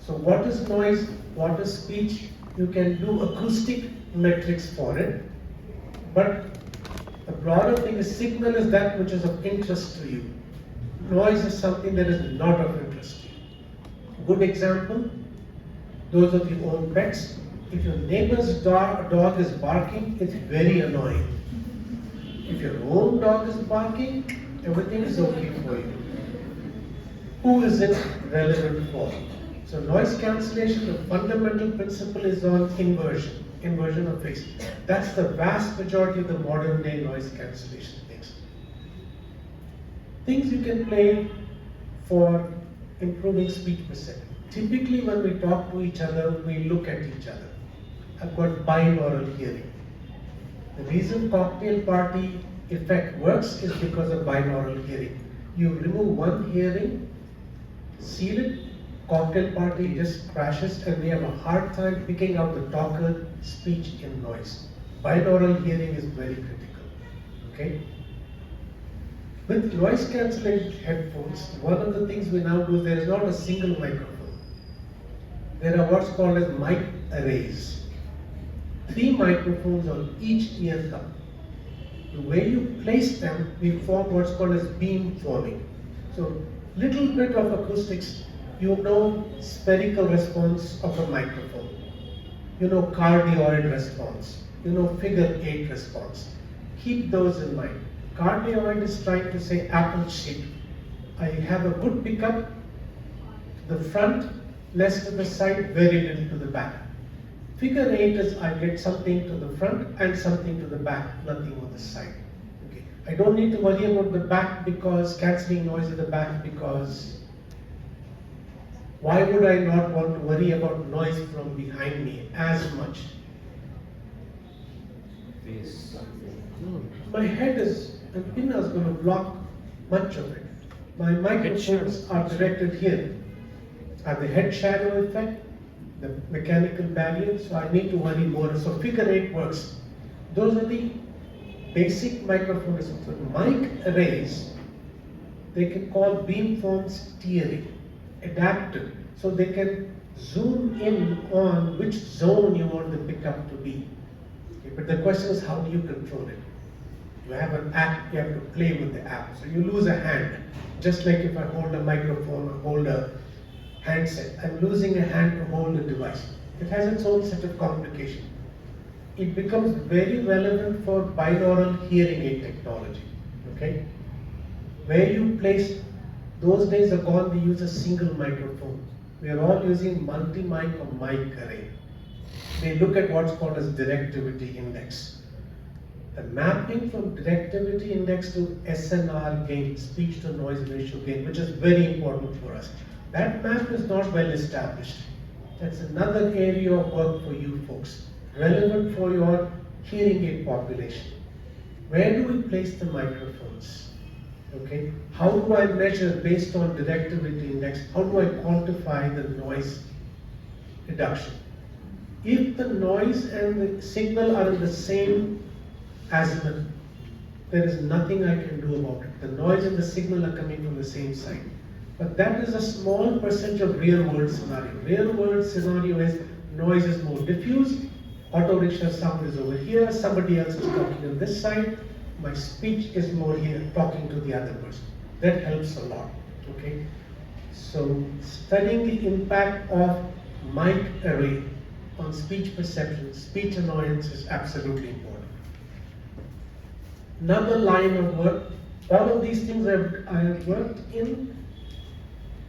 So what is noise? What is speech? You can do acoustic metrics for it. But the broader thing is signal is that which is of interest to you. Noise is something that is not of interest to you. Good example, those of you who own pets, if your neighbor's dog is barking, it's very annoying. If your own dog is barking, everything is okay for you. Who is it relevant for? So noise cancellation, the fundamental principle is on inversion of phase. That's the vast majority of the modern day noise cancellation things. Things you can play for improving speech perception. Typically when we talk to each other, we look at each other. I've got binaural hearing. The reason cocktail party effect works is because of binaural hearing. You remove one hearing, seal it, cocktail party just crashes, and we have a hard time picking out the talker, speech, and noise. Binaural hearing is very critical. Okay? With noise cancelling headphones, one of the things we now do is there is not a single microphone. There are what's called as mic arrays. 3 microphones on each ear cup. The way you place them, we form what's called as beam forming. So, little bit of acoustics, you know spherical response of a microphone. You know cardioid response. You know figure 8 response. Keep those in mind. Cardioid is trying to say apple shape. I have a good pickup to the front, less to the side, very little to the back. Figure 8 is I get something to the front and something to the back, nothing on the side. Okay. I don't need to worry about the back because cancelling noise at the back, because why would I not want to worry about noise from behind me as much? Face. My head is, the pinna is going to block much of it. My microphones are directed here. I have the head shadow effect, the mechanical barrier, so I need to worry more. So figure 8 works. Those are the basic microphone response. Mic arrays, they can call beamform steering, adaptive, so they can zoom in on which zone you want the pickup to be. Okay, but the question is, how do you control it? You have an app, you have to play with the app. So you lose a hand. Just like if I hold a microphone or hold a handset, I'm losing a hand to hold the device. It has its own set of complications. It becomes very relevant for binaural hearing aid technology. Okay? Where you place, those days are gone, we use a single microphone. We are all using multi-mic or mic array. They look at what's called as directivity index. The mapping from directivity index to SNR gain, speech to noise ratio gain, which is very important for us. That map is not well established. That's another area of work for you folks, relevant for your hearing aid population. Where do we place the microphones? Okay, how do I measure based on directivity index? How do I quantify the noise reduction? If the noise and the signal are in the same azimuth, there is nothing I can do about it. The noise and the signal are coming from the same side. But that is a small percentage of real world scenario. Real world scenario is noise is more diffuse, auto rickshaw sound is over here, somebody else is talking on this side, my speech is more here, talking to the other person. That helps a lot. Okay? So studying the impact of mic array on speech perception, speech annoyance is absolutely important. Another line of work, all of these things I have worked in,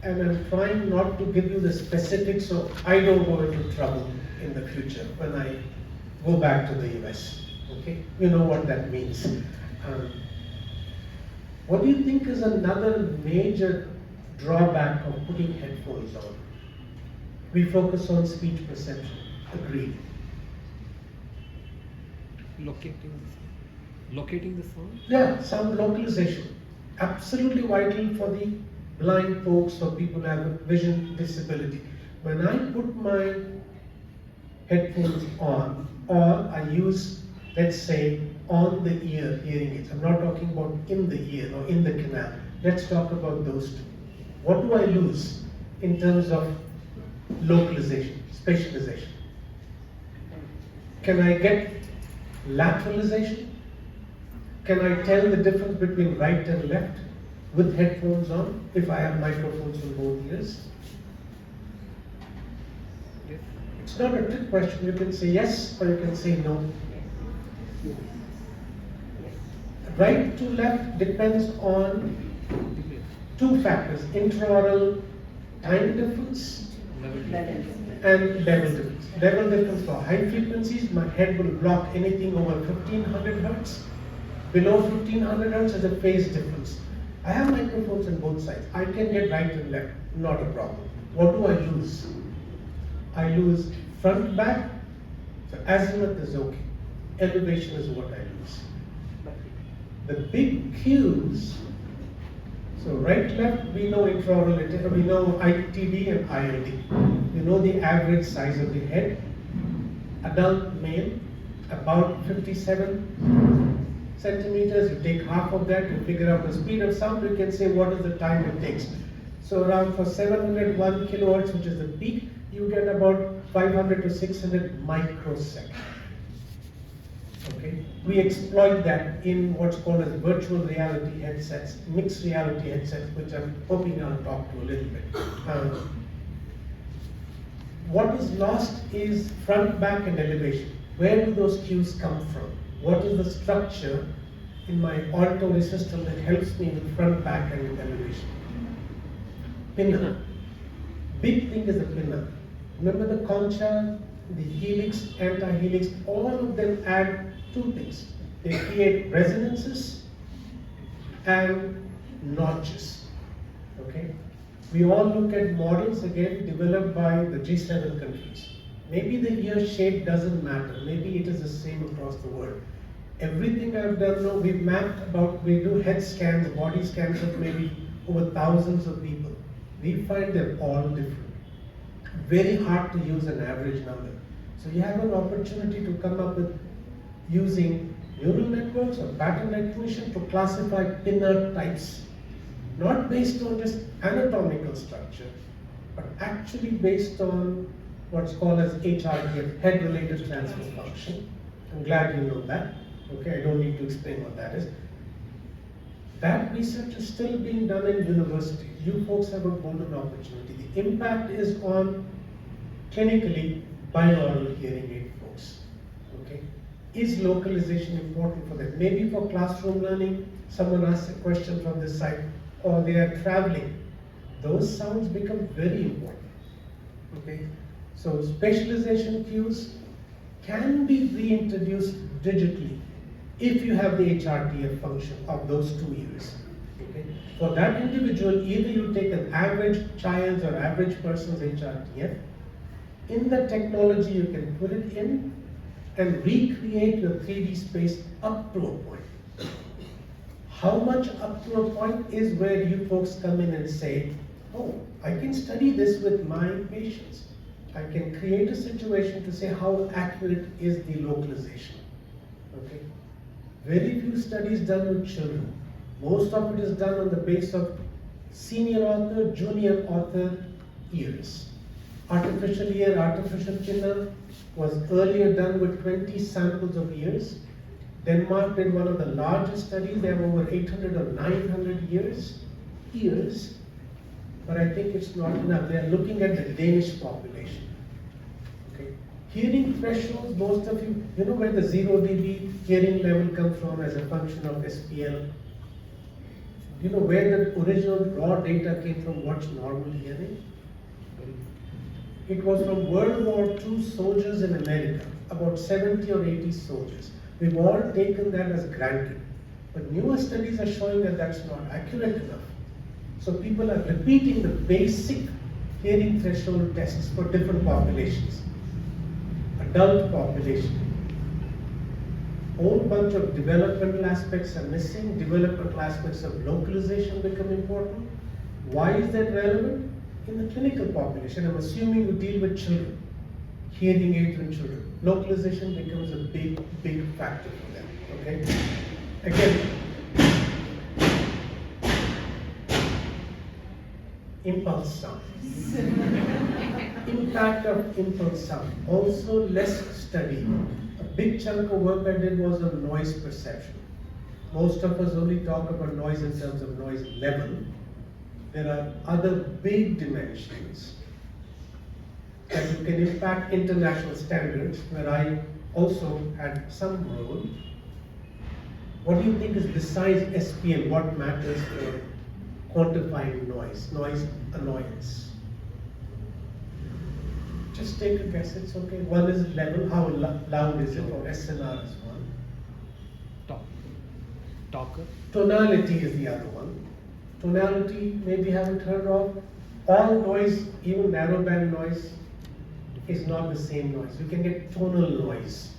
and I'm trying not to give you the specifics so I don't go into trouble in the future when I go back to the US. Okay, you know what that means. What do you think is another major drawback of putting headphones on? We focus on speech perception. Agreed. Locating the sound? Yeah, sound localization. Absolutely vital for the blind folks or people who have a vision disability. When I put my headphones on, or I use, let's say, on the ear hearing aids. I'm not talking about in the ear or in the canal. Let's talk about those two. What do I lose in terms of localization, specialization. Can I get lateralization? Can I tell the difference between right and left with headphones on if I have microphones in both ears? Yes. It's not a trick question. You can say yes or you can say no. Right to left depends on two factors: intraoral time difference and level difference. Level difference for high frequencies, my head will block anything over 1500 hertz. Below 1500 hertz is a phase difference. I have microphones on both sides. I can get right and left, not a problem. What do I lose? I lose front, back. So azimuth is okay. Elevation is what I lose. The big cues, so right, left, we know intraoral, we know ITD and ILD. We know the average size of the head. Adult male, about 57 centimeters. You take half of that, you figure out the speed of sound, you can say what is the time it takes. So around for 701 kilohertz, which is the peak, you get about 500 to 600 microseconds. Okay, we exploit that in what's called as virtual reality headsets, mixed reality headsets, which I'm hoping I'll talk to a little bit. What is lost is front, back, and elevation. Where do those cues come from? What is the structure in my auditory system that helps me with front, back, and with elevation? Pinna. Big thing is the pinna. Remember the concha, the helix, anti-helix, all of them add two things. They create resonances and notches. Okay? We all look at models again developed by the G7 countries. Maybe the ear shape doesn't matter. Maybe it is the same across the world. Everything I've done now, we've mapped about, we do head scans, body scans of maybe over thousands of people. We find them all different. Very hard to use an average number. So you have an opportunity to come up with using neural networks or pattern recognition to classify pinna types. Not based on just anatomical structure, but actually based on what's called as HRTF, head-related transfer function. I'm glad you know that. Okay, I don't need to explain what that is. That research is still being done in universities. You folks have a golden opportunity. The impact is on clinically binaural hearing aid folks. Okay, is localization important for them? Maybe for classroom learning, someone asks a question from this side, or they are traveling. Those sounds become very important. Okay, so specialization cues can be reintroduced digitally if you have the HRTF function of those 2 ears. Okay? For that individual, either you take an average child's or average person's HRTF. In the technology, you can put it in and recreate your 3D space up to a point. How much up to a point is where you folks come in and say, oh, I can study this with my patients. I can create a situation to say how accurate is the localization. Okay? Very few studies done with children. Most of it is done on the base of senior author, junior author ears. Artificial ear, artificial pinna was earlier done with 20 samples of ears. Denmark did one of the largest studies. They have over 800 or 900 ears, but I think it's not enough. They are looking at the Danish population. Okay. Hearing thresholds, most of you know where the 0 dB hearing level comes from as a function of SPL. You know where the original raw data came from, what's normal hearing? It was from World War II soldiers in America, about 70 or 80 soldiers. We've all taken that as granted. But newer studies are showing that that's not accurate enough. So people are repeating the basic hearing threshold tests for different populations. Adult population. Whole bunch of developmental aspects are missing. Developmental aspects of localization become important. Why is that relevant? In the clinical population, I'm assuming you deal with children, hearing aids in children. Localization becomes a big, big factor for them. Okay? Again, impulse sound. Impact of impulse sound, also less studied. A big chunk of work I did was on noise perception. Most of us only talk about noise in terms of noise level. There are other big dimensions that you can impact international standards, where I also had some role. What do you think is, besides SPM, what matters for quantifying noise annoyance? Just take a guess, it's okay. One is level, how loud is it, or SNR is one. Talker. Tonality is the other one. Tonality, maybe you haven't heard of. All noise, even narrowband noise, is not the same noise. You can get tonal noise.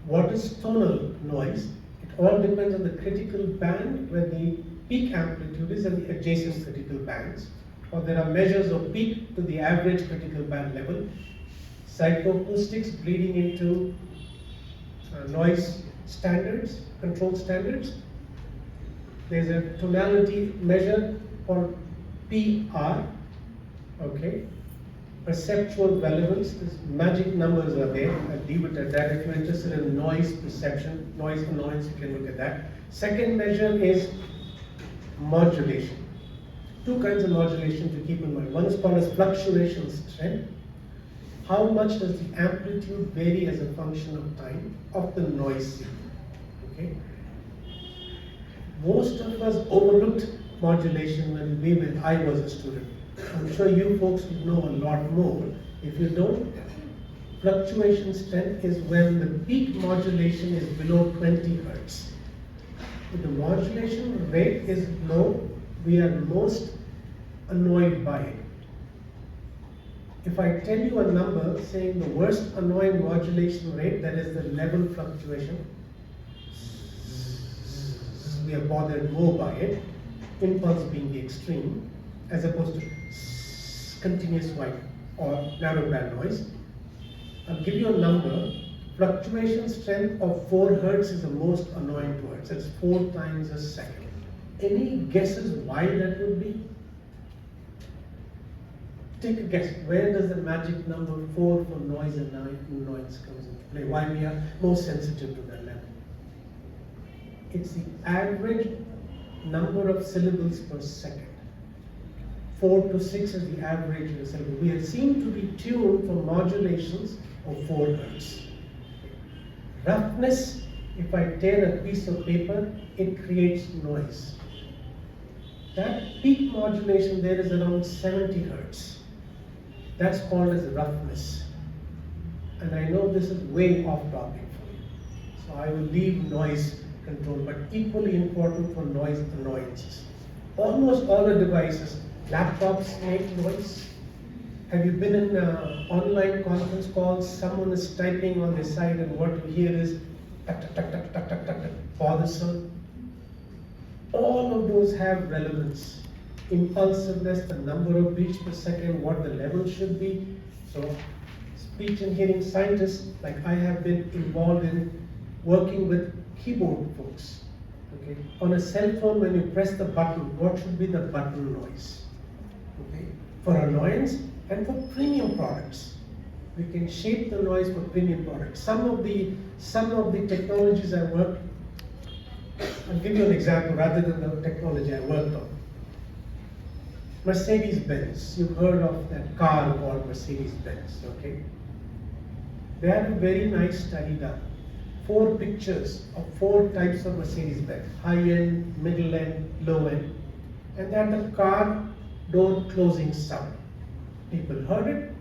What is tonal noise? It all depends on the critical band where the peak amplitude is and the adjacent critical bands. Or there are measures of peak to the average critical band level. Psychoacoustics bleeding into noise standards, control standards. There's a tonality measure for PR, okay? Perceptual relevance, these magic numbers are there. I'll leave it at that. If you're interested in noise perception, noise annoyance, you can look at that. Second measure is modulation. Two kinds of modulation to keep in mind. One is called as fluctuation strength. How much does the amplitude vary as a function of time of the noise signal? Okay. Most of us overlooked modulation when I was a student. I'm sure you folks would know a lot more. If you don't, fluctuation strength is when the peak modulation is below 20 hertz. If the modulation rate is low, we are most annoyed by it. If I tell you a number saying the worst annoying modulation rate, that is the level fluctuation, we are bothered more by it, impulse being the extreme, as opposed to continuous white or narrowband noise. I'll give you a number. Fluctuation strength of 4 hertz is the most annoying to hertz. It's 4 times a second. Any guesses why that would be? Take a guess. Where does the magic number 4 for noise and annoyance comes into play? Why we are more sensitive to that level? It's the average number of syllables per second. 4 to 6 is the average of the syllable. We seem to be tuned for modulations of 4 hertz. Roughness, if I tear a piece of paper, it creates noise. That peak modulation there is around 70 hertz. That's called as roughness. And I know this is way off topic for you. So I will leave noise control, but equally important for noise annoyances. Almost all the devices, laptops make noise. Have you been in online conference calls? Someone is typing on the side and what you hear is tuck, tuck, tuck, tuck, tuck, tuck, tuck, tuck, bothersome. All of those have relevance. Impulsiveness, the number of beats per second, what the level should be. So speech and hearing scientists, like I have been involved in working with keyboard folks. Okay. On a cell phone, when you press the button, what should be the button noise? Okay. For annoyance and for premium products. We can shape the noise for premium products. Some of the technologies I worked, I'll give you an example rather than the technology I worked on. Mercedes-Benz, you've heard of that car called Mercedes-Benz, okay? They had a very nice study done. 4 pictures of 4 types of Mercedes-Benz, high-end, middle-end, low-end, and then the car door closing sound. People heard it.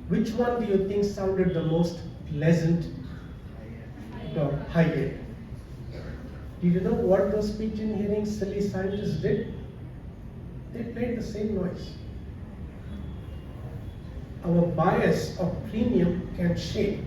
Which one do you think sounded the most pleasant? The high-end. Do you know what those speech and hearing silly scientists did? They played the same noise. Our bias of premium can shape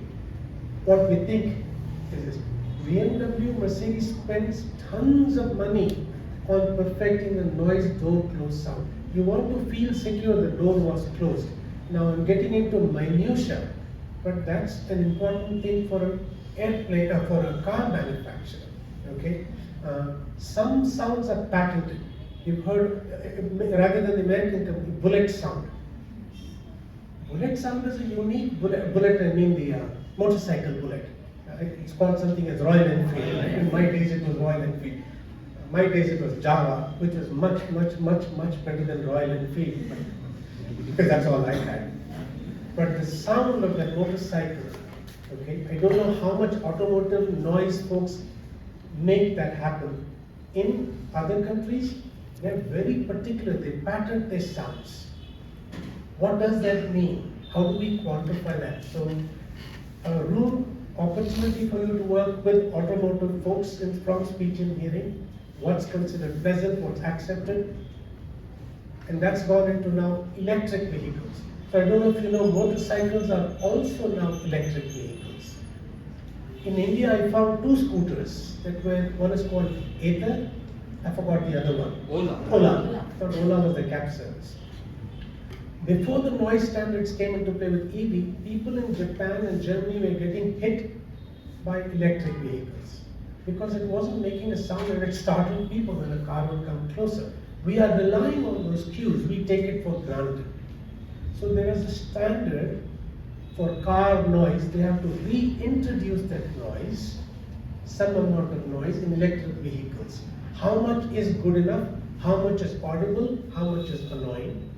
what we think is this. BMW, Mercedes spends tons of money on perfecting the noise door close sound. You want to feel secure the door was closed. Now I'm getting into minutia, but that's an important thing for an airplane or for a car manufacturer. Okay, some sounds are patented. You've heard, rather than the American company, bullet sound. Bullet sound is a unique bullet, I mean the motorcycle bullet. It's called something as Royal Enfield. Right? In my days it was Royal Enfield. My days it was Java, which was much better than Royal Enfield, because that's all I had. But the sound of that motorcycle, okay, I don't know how much automotive noise folks make that happen. In other countries, they're very particular, they pattern their sounds. What does that mean? How do we quantify that? So, a room opportunity for you to work with automotive folks from speech and hearing, what's considered pleasant, what's accepted, and that's gone into now electric vehicles. So I don't know if you know, motorcycles are also now electric vehicles. In India, I found 2 scooters that were, one is called Ather, I forgot the other one. Ola. I thought Ola was the cab service. Before the noise standards came into play with EV, people in Japan and Germany were getting hit by electric vehicles because it wasn't making a sound and it startled people when a car would come closer. We are relying on those cues, we take it for granted. So there is a standard for car noise, they have to reintroduce that noise, some amount of noise in electric vehicles. How much is good enough? How much is audible? How much is annoying?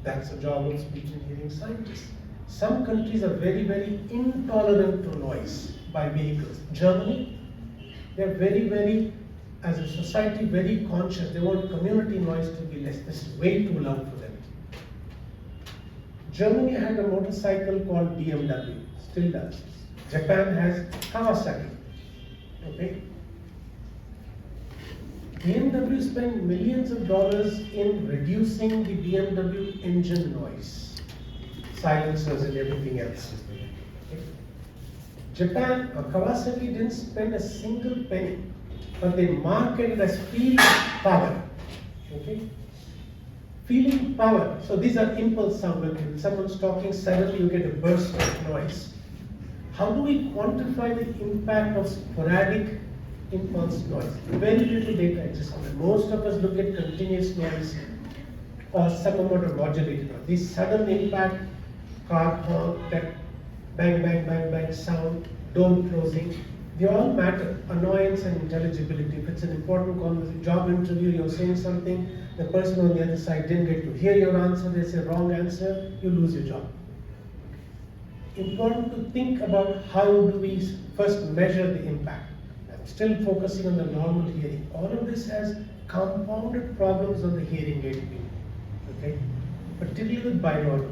That's the job of speech and hearing scientists. Some countries are very intolerant to noise by vehicles. Germany, they're very, as a society, very conscious. They want community noise to be less. This is way too loud for them. Germany had a motorcycle called BMW, still does. Japan has Kawasaki. Okay? BMW spent millions of dollars in reducing the BMW engine noise, silencers and everything else. Okay. Japan, Kawasaki didn't spend a single penny, but they marketed as feel power. Okay? Feeling power. So these are impulse sound. When someone's talking, suddenly you get a burst of noise. How do we quantify the impact of sporadic impulse noise? Very little data exists on it. Most of us look at continuous noise or some amount of modulated noise. These sudden impact, car honk, that bang sound, door closing, they all matter. Annoyance and intelligibility. If it's an important conversation, job interview, you're saying something, the person on the other side didn't get to hear your answer, they say wrong answer, you lose your job. Important to think about how do we first measure the impact. Still focusing on the normal hearing. All of this has compounded problems on the hearing aid field, okay? Particularly with binaural.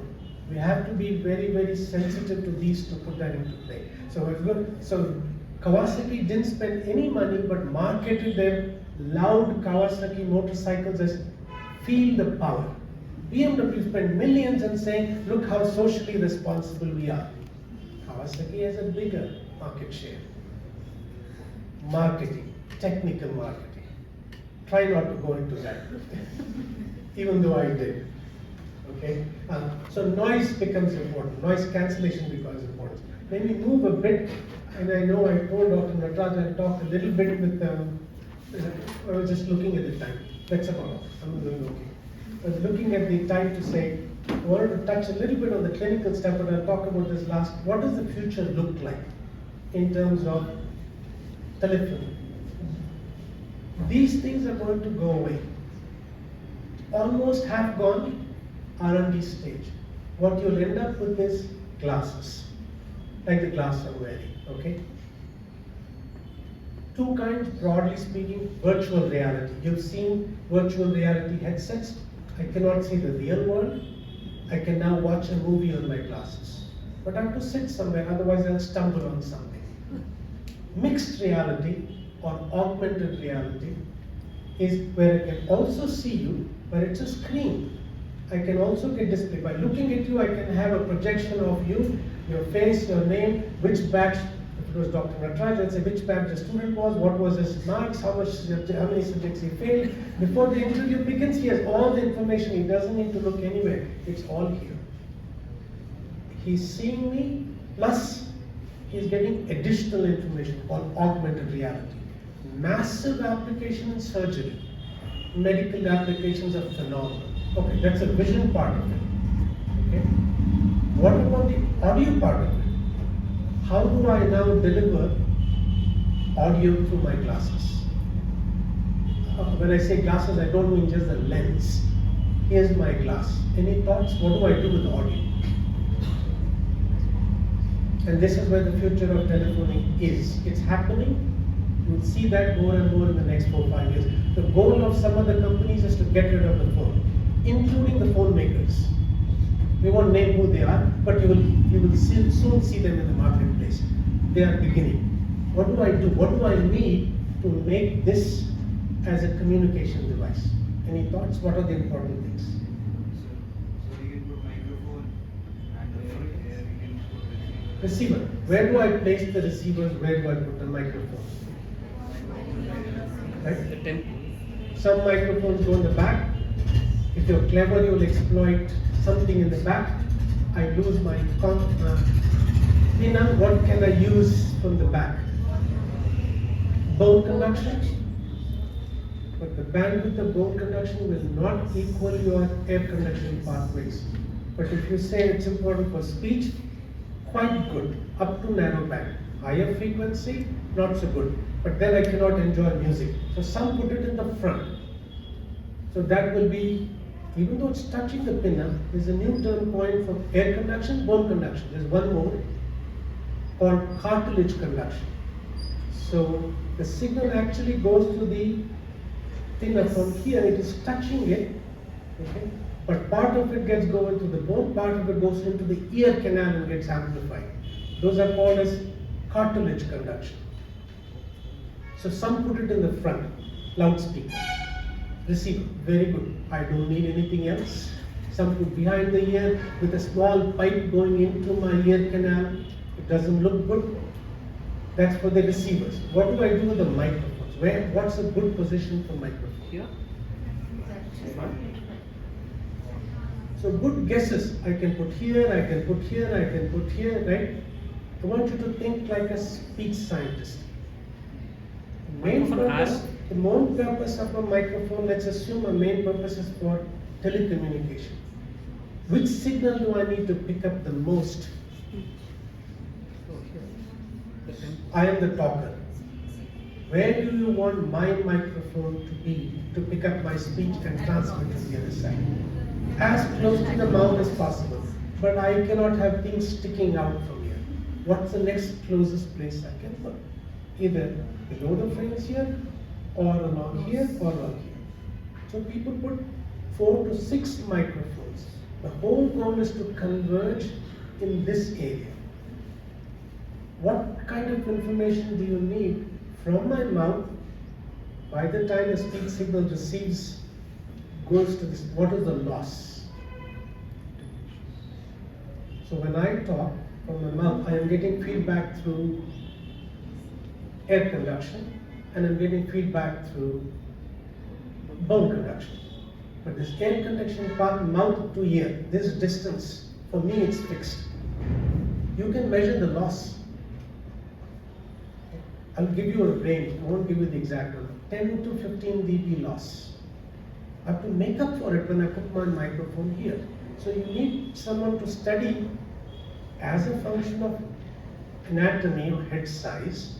We have to be very sensitive to these to put that into play. So Kawasaki didn't spend any money but marketed their loud Kawasaki motorcycles as feel the power. BMW spent millions and saying, look how socially responsible we are. Kawasaki has a bigger market share. Marketing, technical marketing. Try not to go into that, even though I did. Okay? So noise becomes important, noise cancellation becomes important. Then we move a bit, and I know I told Dr. Nataraj I talked a little bit with I was just looking at the time. That's about all. I'm doing okay. I was looking at the time to say, I wanted to touch a little bit on the clinical stuff, but I'll talk about this last. What does the future look like in terms of telephony? These things are going to go away. Almost have gone R&D stage. What you'll end up with is glasses, like the glass I'm wearing, okay? 2 kinds, broadly speaking, virtual reality. You've seen virtual reality headsets. I cannot see the real world. I can now watch a movie on my glasses. But I have to sit somewhere, otherwise I'll stumble on something. Mixed reality or augmented reality is where I can also see you, but it's a screen. I can also get display. By looking at you, I can have a projection of you, your face, your name, which batch, if it was Dr. Nataraj, I'd say which batch the student was, what was his marks, how many subjects he failed. Before the interview begins, he has all the information. He doesn't need to look anywhere. It's all here. He's seeing me, plus he's getting additional information called augmented reality. Massive application in surgery. medical applications are phenomenal. Okay, that's a vision part of it. Okay. What about the audio part of it? How do I now deliver audio through my glasses? When I say glasses, I don't mean just the lens. Here's my glass. Any thoughts? What do I do with the audio? And this is where the future of telephony is. It's happening. You'll see that more and more in the next 4 or 5 years. The goal of some of the companies is to get rid of the phone, including the phone makers. We won't name who they are, but you will soon see them in the marketplace. They are beginning. What do I do? What do I need to make this as a communication device? Any thoughts? What are the important things? So you can put microphone and the you can put Receiver. Where do I place the receivers? Where do I put the microphone? Right? The tempo. Some microphones go in the back. If you're clever, you'll exploit something in the back. I lose my what can I use from the back? Bone conduction. But the bandwidth of bone conduction will not equal your air conduction pathways. But if you say it's important for speech, quite good, up to narrow band. Higher frequency, not so good. But then I cannot enjoy music. So some put it in the front. So that will be, even though it's touching the pinna, there's a new term coined for air conduction, bone conduction. There's one more called cartilage conduction. So the signal actually goes to the pinna from here, it is touching it, okay? But part of it gets going to the bone, part of it goes into the ear canal and gets amplified. Those are called as cartilage conduction. So some put it in the front, loudspeaker. Receiver, very good. I don't need anything else. Some put behind the ear with a small pipe going into my ear canal. It doesn't look good. That's for the receivers. What do I do with the microphones? What's a good position for microphones? Here. So good guesses. I can put here, I can put here, I can put here, right? I want you to think like a speech scientist. The main purpose of a microphone, let's assume a main purpose is for telecommunication. Which signal do I need to pick up the most? I am the talker. Where do you want my microphone to be to pick up my speech and transmit to the other side? As close to the mouth as possible. But I cannot have things sticking out from here. What's the next closest place I can put? Either below the phrase here, or along here, or along here. So people put 4 to 6 microphones. The whole goal is to converge in this area. What kind of information do you need from my mouth by the time the speech signal receives, goes to this? What is the loss? So when I talk from my mouth, I am getting feedback through air conduction, and I'm getting feedback through bone conduction. But this air conduction part, mouth to ear, this distance, for me it's fixed. You can measure the loss. I'll give you a range, I won't give you the exact number. 10 to 15 dB loss. I have to make up for it when I put my microphone here. So you need someone to study as a function of anatomy or head size,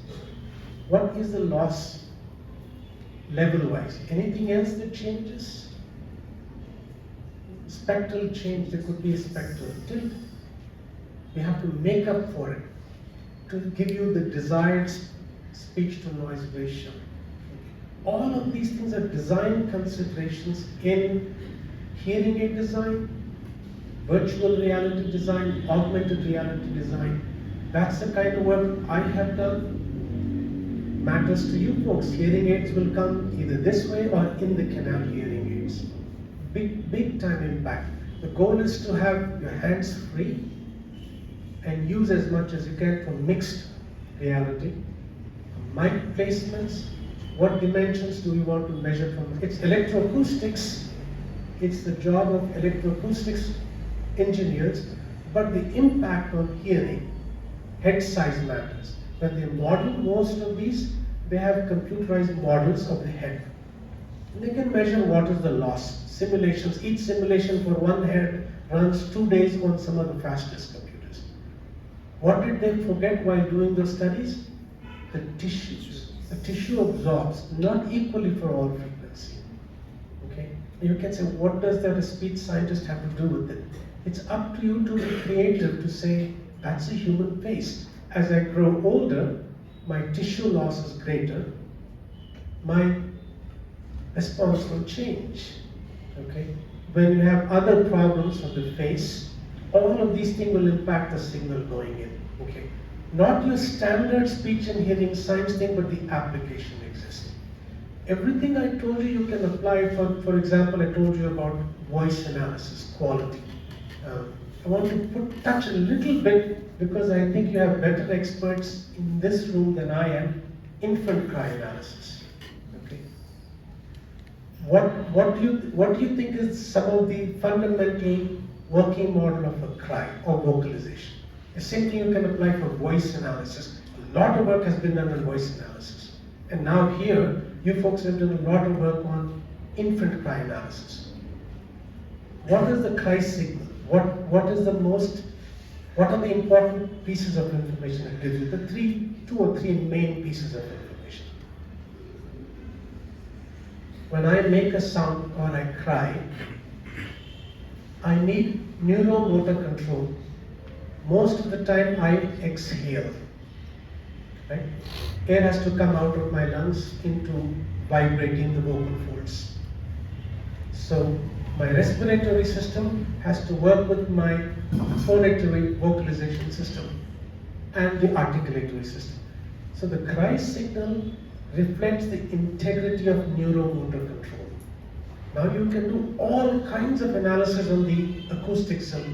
what is the loss level-wise? Anything else that changes? Spectral change, there could be a spectral tilt. We have to make up for it to give you the desired speech to noise ratio. All of these things are design considerations in hearing aid design, virtual reality design, augmented reality design. That's the kind of work I have done. Matters to you folks. Hearing aids will come either this way or in the canal hearing aids. Big time impact. The goal is to have your hands free and use as much as you can for mixed reality. Mic placements, what dimensions do we want to measure from? It's electroacoustics. It's the job of electroacoustics engineers, but the impact on hearing, head size matters. When they model most of these, they have computerized models of the head. They can measure what is the loss. Simulations, each simulation for one head runs 2 days on some of the fastest computers. What did they forget while doing those studies? The tissues. The tissue absorbs, not equally for all frequency. Okay? You can say, what does that a speech scientist have to do with it? It's up to you to be creative to say, that's a human face. As I grow older, my tissue loss is greater. My response will change. Okay? When you have other problems of the face, all of these things will impact the signal going in. Okay? Not your standard speech and hearing science thing, but the application exists. Everything I told you, you can apply. For example, I told you about voice analysis, quality. I want to touch a little bit, because I think you have better experts in this room than I am, infant cry analysis. Okay. What do you think is some of the fundamental working model of a cry or vocalization? The same thing you can apply for voice analysis. A lot of work has been done on voice analysis. And now here, you folks have done a lot of work on infant cry analysis. What is the cry signal? What are the important pieces of information it gives you? The two or three main pieces of information. When I make a sound or I cry, I need neuromotor control. Most of the time I exhale. Right? Air has to come out of my lungs into vibrating the vocal folds. So my respiratory system has to work with my phonatory vocalization system and the articulatory system. So the cry signal reflects the integrity of neuromotor control. Now you can do all kinds of analysis on the acoustics of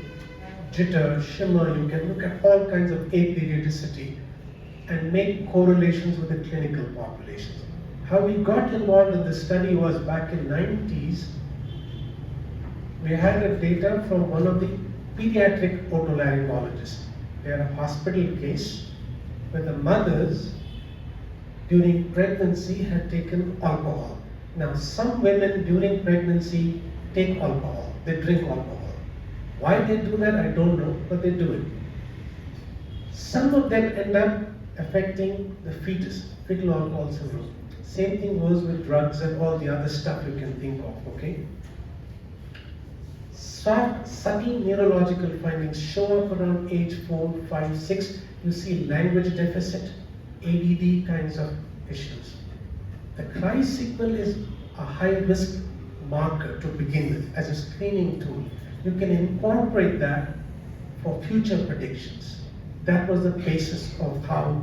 jitter, shimmer. You can look at all kinds of aperiodicity and make correlations with the clinical populations. How we got involved in this study was back in 90s. We had a data from one of the pediatric otolaryngologists. They had a hospital case where the mothers during pregnancy had taken alcohol. Now some women during pregnancy take alcohol, they drink alcohol. Why they do that, I don't know, but they do it. Some of them end up affecting the fetus, fetal alcohol syndrome. Same thing goes with drugs and all the other stuff you can think of, okay? Soft, subtle neurological findings show up around age 4, 5, 6. You see language deficit, ADD kinds of issues. The cry signal is a high-risk marker to begin with as a screening tool. You can incorporate that for future predictions. That was the basis of how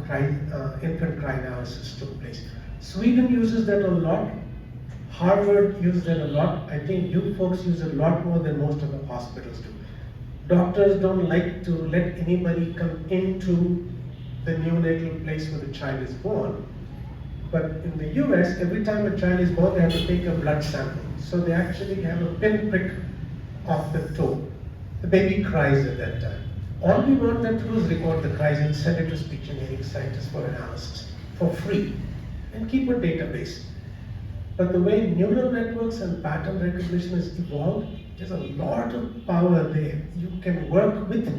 infant cry analysis took place. Sweden uses that a lot. Harvard uses it a lot. I think you folks use it a lot more than most of the hospitals do. Doctors don't like to let anybody come into the neonatal place where the child is born. But in the US, every time a child is born, they have to take a blood sample. So they actually have a pinprick of the toe. The baby cries at that time. All we want them to do is record the cries and send it to speech and hearing scientists for analysis for free and keep a database. But the way neural networks and pattern recognition has evolved, there's a lot of power there. You can work with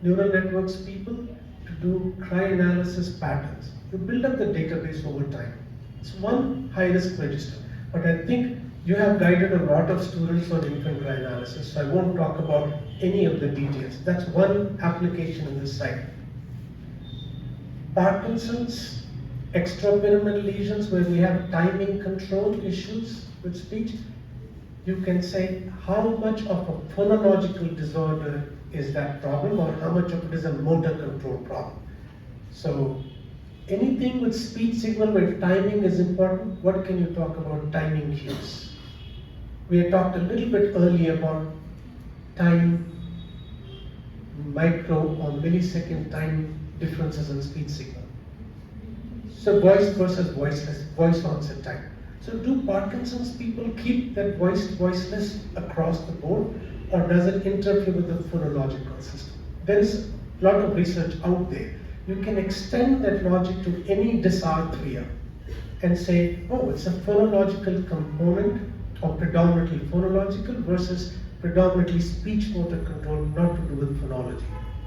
neural networks people to do cry analysis patterns. You build up the database over time. It's one high-risk register. But I think you have guided a lot of students on infant cry analysis, so I won't talk about any of the details. That's one application in this site. Parkinson's, extrapyramidal lesions where we have timing control issues with speech, you can say how much of a phonological disorder is that problem or how much of it is a motor control problem. So anything with speech signal where timing is important, what can you talk about timing cues? We had talked a little bit earlier about time, micro or millisecond time differences in speech signal. So voice versus voiceless, voice onset time. So do Parkinson's people keep that voiceless across the board, or does it interfere with the phonological system? There is a lot of research out there. You can extend that logic to any dysarthria and say, oh, it's a phonological component or predominantly phonological versus predominantly speech motor control, not to do with phonology?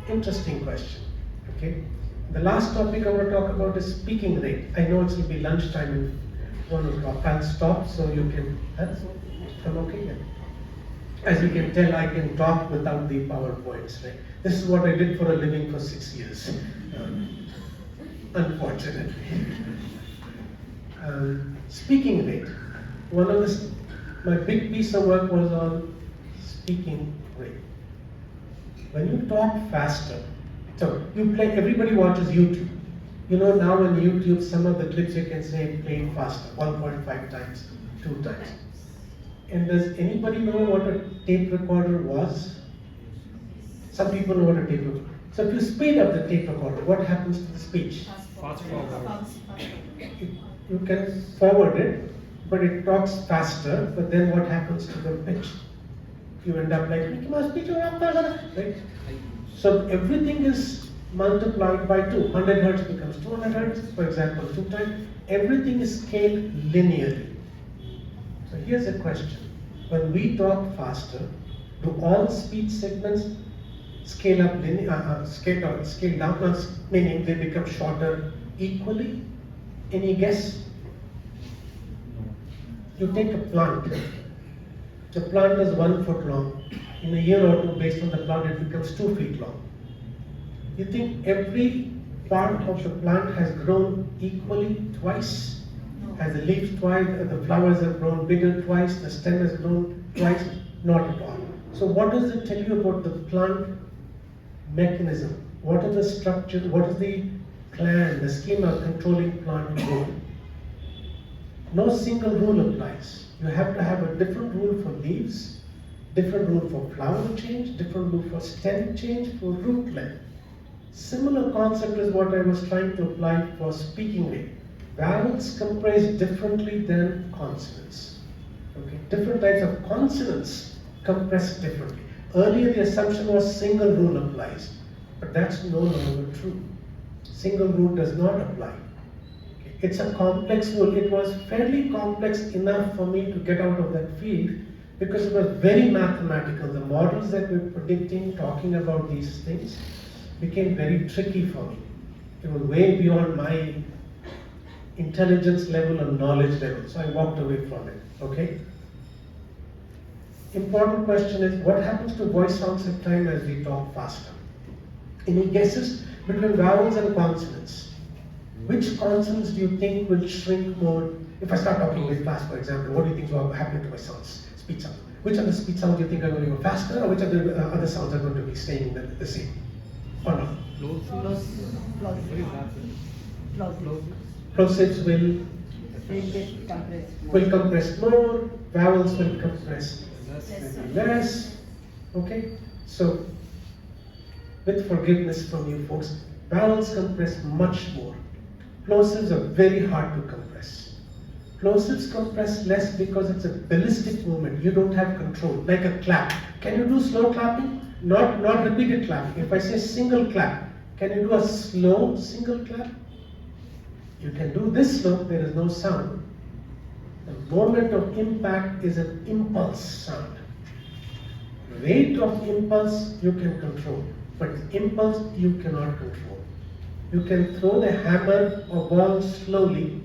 Interesting question. Okay. The last topic I want to talk about is speaking rate. I know it will be lunchtime in 1 o'clock. I'll stop so you can. I'm okay. Yeah. As you can tell, I can talk without the PowerPoints. Right? This is what I did for a living for 6 years. Unfortunately. Speaking rate. My big piece of work was on speaking rate. When you talk faster, so everybody watches YouTube. You know now on YouTube, some of the clips you can say played faster, 1.5 times, 2 times. And does anybody know what a tape recorder was? Some people know what a tape recorder. So if you speed up the tape recorder, what happens to the speech? Fast forward. You can forward it, but it talks faster, but then what happens to the pitch? You end up like, Mickey Mouse pitch, right? So everything is multiplied by 2. 100 hertz becomes 200 hertz, for example, 2 times. Everything is scaled linearly. So here's a question. When we talk faster, do all speech segments scale up scale down, meaning they become shorter equally? Any guess? You take a plant. The plant is 1 foot long. In a year or two, based on the plant, it becomes 2 feet long. You think every part of the plant has grown equally twice? Has the leaves twice, the flowers have grown bigger twice, the stem has grown twice? Not at all. So what does it tell you about the plant mechanism? What are the structures, what is the plan, the schema controlling plant growth? No single rule applies. You have to have a different rule for leaves, different rule for flower change, different rule for stem change, for root length. Similar concept is what I was trying to apply for speaking rate. Vowels compress differently than consonants. Okay? Different types of consonants compress differently. Earlier the assumption was single rule applies, but that's no longer true. Single rule does not apply. Okay? It's a complex rule. It was fairly complex enough for me to get out of that field because it was very mathematical. The models that were predicting, talking about these things became very tricky for me. It was way beyond my intelligence level and knowledge level, so I walked away from it. Okay? Important question is, what happens to voice sounds at time as we talk faster? Any guesses between vowels and consonants? Which consonants do you think will shrink more? If I start talking very fast, for example, what do you think will happen to my sounds, speech sounds? Which of the speech sounds do you think are going to go faster, or which of the other sounds are going to be staying the same? Or not? Plosives will compress more, vowels will compress less. Okay? So, with forgiveness from you folks, vowels compress much more. Plosives are very hard to compress. Plosives compress less because it's a ballistic movement. You don't have control, like a clap. Can you do slow clapping? Not repeated clapping. If I say single clap, can you do a slow single clap? You can do this slow, there is no sound. The moment of impact is an impulse sound. Rate of impulse you can control, but impulse you cannot control. You can throw the hammer or ball slowly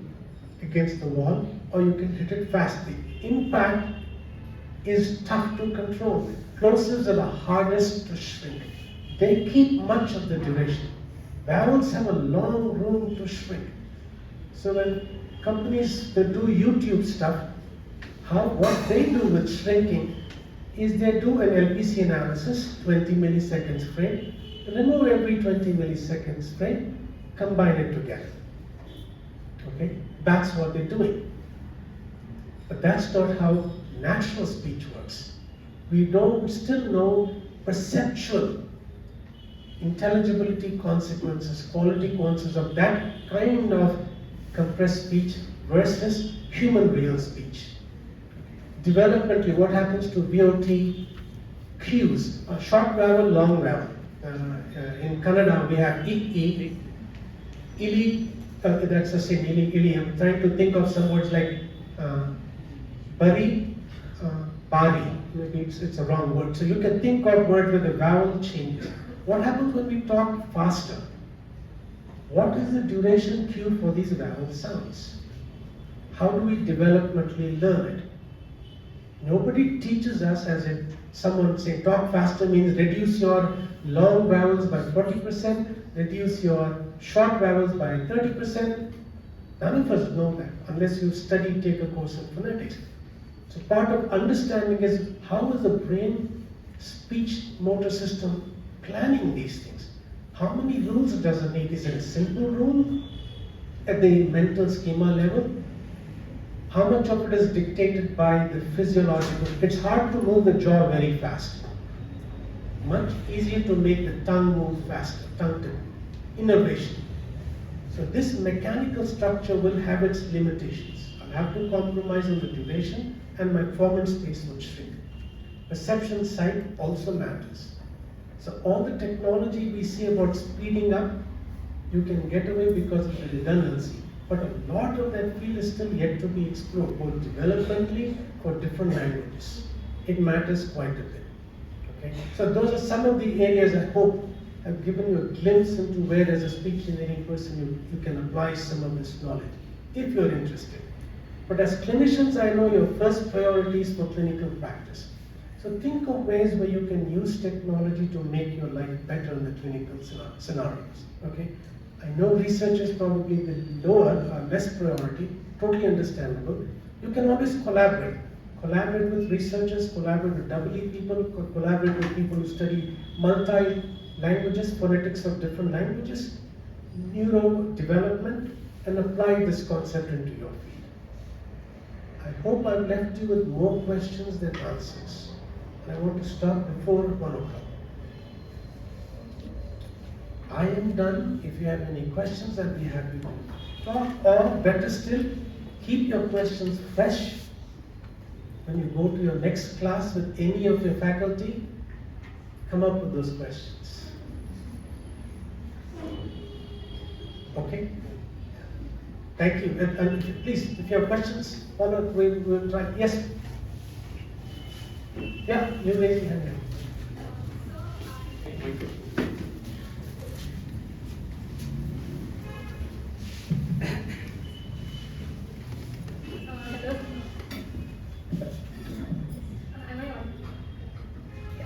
against the wall, or you can hit it fast. The impact is tough to control. Plosives are the hardest to shrink. They keep much of the duration. Vowels have a long room to shrink. So when companies that do YouTube stuff, what they do with shrinking is they do an LPC analysis, 20 milliseconds frame, remove every 20 milliseconds frame, combine it together. Okay, that's what they're doing. But that's not how natural speech works. We don't still know perceptual intelligibility consequences, quality consequences of that kind of compressed speech versus human real speech. Developmentally, what happens to VOT cues? A short vowel, long vowel. In Kannada, we have ili, that's the same idiom. Trying to think of some words like bari, bari. Maybe it's a wrong word. So you can think of words with the vowel changes. What happens when we talk faster? What is the duration cue for these vowel sounds? How do we developmentally learn it? Nobody teaches us as if someone say talk faster means reduce your long vowels by 40%, reduce your short vowels by 30%. None of us know that unless you study, take a course in phonetics. So part of understanding is how is the brain speech motor system planning these things? How many rules does it need? Is it a simple rule at the mental schema level? How much of it is dictated by the physiological? It's hard to move the jaw very fast. Much easier to make the tongue move faster, tongue to innervation. So this mechanical structure will have its limitations. I'll have to compromise on the duration and my performance space will shrink. Perception side also matters. So all the technology we see about speeding up, you can get away because of the redundancy. But a lot of that field is still yet to be explored, both developmentally for different languages. It matters quite a bit. Okay? So those are some of the areas I hope have given you a glimpse into where as a speech engineering person you can apply some of this knowledge, if you're interested. But as clinicians, I know your first priority is for clinical practice. So think of ways where you can use technology to make your life better in the clinical scenarios. Okay? I know research is probably the lower or less priority, totally understandable. You can always collaborate. Collaborate with researchers, collaborate with EE people, collaborate with people who study multi-languages, phonetics of different languages, neuro development, and apply this concept into your field. I hope I've left you with more questions than answers. And I want to stop before 1 o'clock. I am done. If you have any questions, I'll be happy to talk, or better still, keep your questions fresh. When you go to your next class with any of your faculty, come up with those questions. Okay? Thank you. And please, if you have questions, follow, we'll try. Yes? Yeah, you raise your hand.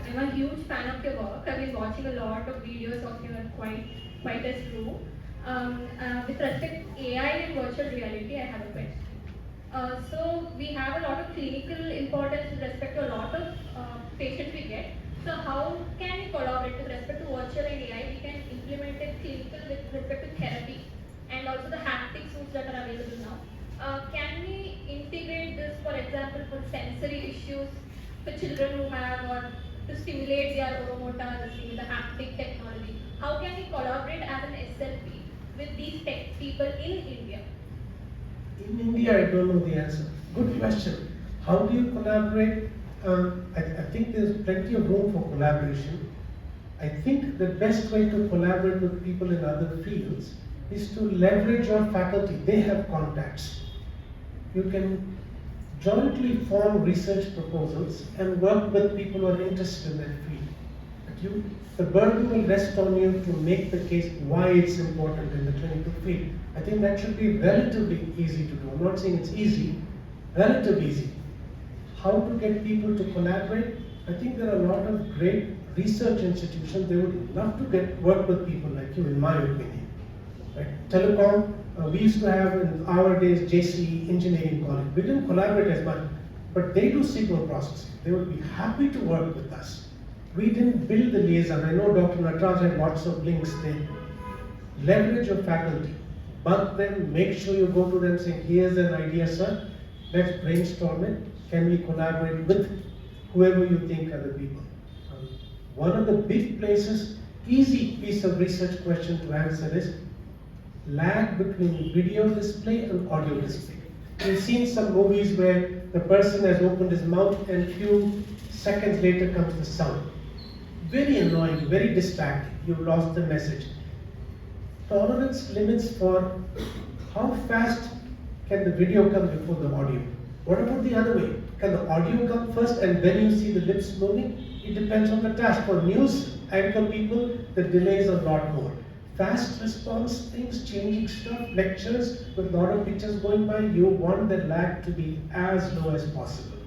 I'm a huge fan of your work. I've been watching a lot of videos of you and quite as true. With respect to AI and virtual reality, I have a question. So we have a lot of clinical importance with respect to a lot of patients we get. So how can we collaborate with respect to virtual and AI? We can implement it clinical with respect to therapy and also the haptic suits that are available now. Can we integrate this, for example, for sensory issues for children who have, or to stimulate their oromotor, the haptic technology? How can we collaborate as an SLP with these tech people in India? In India, I don't know the answer. Good question. How do you collaborate? I think there's plenty of room for collaboration. I think the best way to collaborate with people in other fields is to leverage your faculty. They have contacts. You can jointly form research proposals and work with people who are interested in that field. But the burden will rest on you to make the case why it's important in the clinical field. I think that should be relatively easy to do. I'm not saying it's easy, relatively easy. How to get people to collaborate? I think there are a lot of great research institutions. They would love to work with people like you, in my opinion. Right? Telecom, we used to have in our days JCE Engineering College. We didn't collaborate as much, but they do signal processing. They would be happy to work with us. We didn't build the liaison. I know Dr. Natraj had lots of links there. Leverage your faculty. Bug them, make sure you go to them saying, here's an idea, sir. Let's brainstorm it. Can we collaborate with whoever you think are the people? One of the big places, easy piece of research question to answer is lag between video display and audio display. You've seen some movies where the person has opened his mouth and few seconds later comes the sound. Very annoying, very distracting. You've lost the message. tolerance limits for how fast can the video come before the audio. What about the other way? Can the audio come first and then you see the lips moving? It depends on the task. For news anchor people, the delay is a lot more. Fast response things, changing stuff, lectures with a lot of pictures going by, you want the lag to be as low as possible.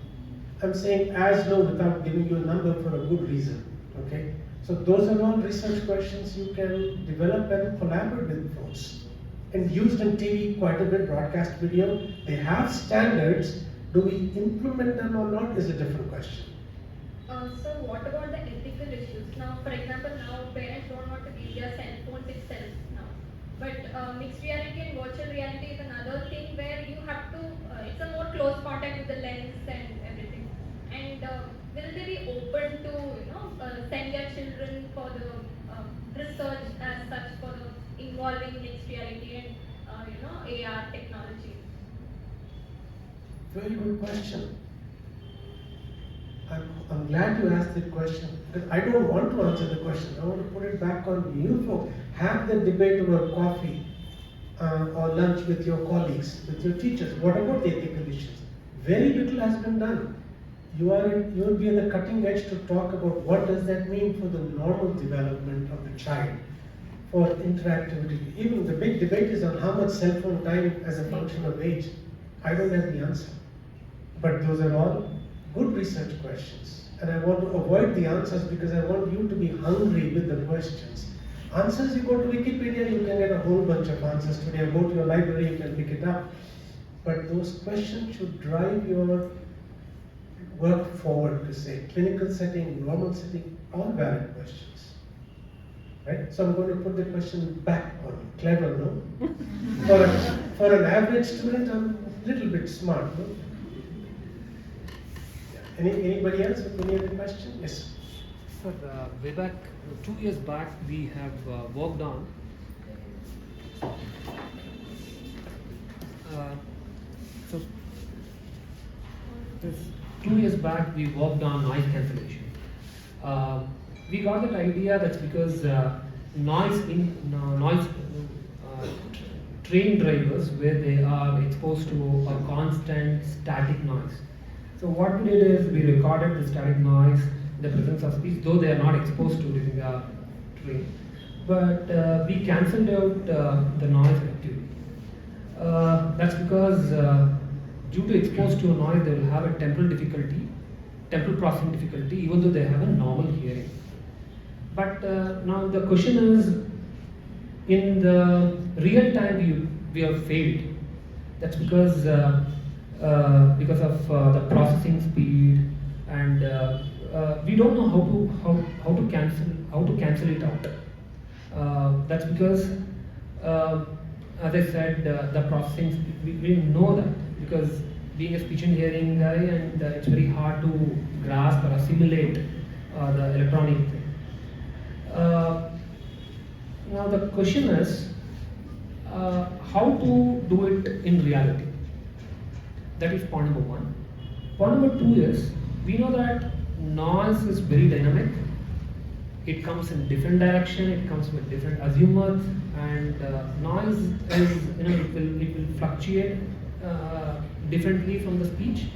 I'm saying as low without giving you a number for a good reason. Okay? So those are all research questions you can develop and collaborate with folks. And used in TV quite a bit, broadcast video, they have standards. Do we implement them or not is a different question. So what about the ethical issues? Now, for example, now parents don't want to give their cell phones itself now. But mixed reality and virtual reality is another thing where you have to, it's a more close contact with the lens and everything. And will they be open to, send their children for the research as such for the involving mixed reality and, AR technology? Very good question. I'm glad you asked that question because I don't want to answer the question. I want to put it back on you folks. Have the debate over coffee or lunch with your colleagues, with your teachers. What about the ethical issues? Very little has been done. You will be in the cutting edge to talk about what does that mean for the normal development of the child, for interactivity. Even the big debate is on how much cell phone time as a function of age. I don't have the answer. But those are all good research questions. And I want to avoid the answers because I want you to be hungry with the questions. Answers, you go to Wikipedia, you can get a whole bunch of answers today. Go to your library, you can pick it up. But those questions should drive your work forward to say clinical setting, normal setting, all valid questions. Right? So I'm going to put the question back on you. Clever, no? For an average student, I'm a little bit smart, no? Anybody else with any other question? Yes. Sir, way back, 2 years back, we have worked on so this 2 years back we worked on noise cancellation. We got that idea that's because train drivers where they are exposed to a constant static noise. So what we did is we recorded the static noise in the presence of speech, though they are not exposed to during the train. But we cancelled out the noise activity. That's because due to exposed to a noise, they will have a temporal processing difficulty, even though they have a normal hearing. But now the question is, in the real time we have failed. That's because of the processing speed, and we don't know how to cancel it out. That's because, as I said, the processing speed, we didn't know that because being a speech and hearing guy, and it's very hard to grasp or assimilate the electronic thing. Now the question is how to do it in reality. That is point number one. Point number two is, we know that noise is very dynamic. It comes in different direction, it comes with different azimuth, and noise is, it will fluctuate differently from the speech.